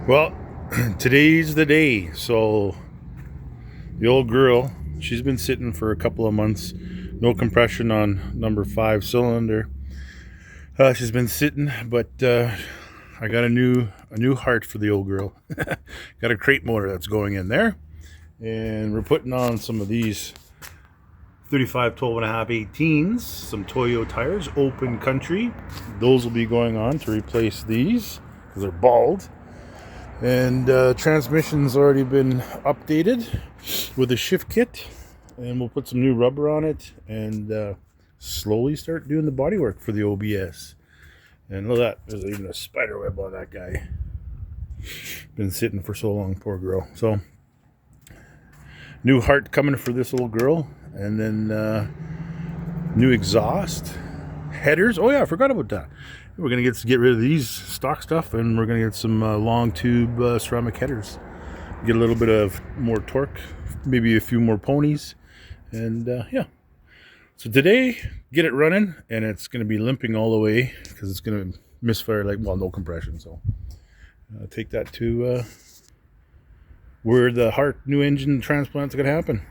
Well, today's the day. So the old girl, she's been sitting for a couple of months. No compression on number 5 cylinder. She's been sitting, but I got a new heart for the old girl. Got a crate motor that's going in there, and we're putting on some of these 35 12.5 18s, some Toyo tires, open country. Those will be going on to replace these because they're bald. And transmission's already been updated with a shift kit, and we'll put some new rubber on it and slowly start doing the body work for the OBS. And look at that, there's even a spider web on that guy. Been sitting for so long, poor girl. So new heart coming for this old girl, and then new exhaust headers. Oh yeah, I forgot about that. We're gonna get rid of these stock stuff, and we're gonna get some long tube ceramic headers. Get a little bit of more torque, maybe a few more ponies, and yeah. So today, get it running, and it's gonna be limping all the way because it's gonna misfire, like, well, no compression. So take that to where the heart new engine transplant's gonna happen.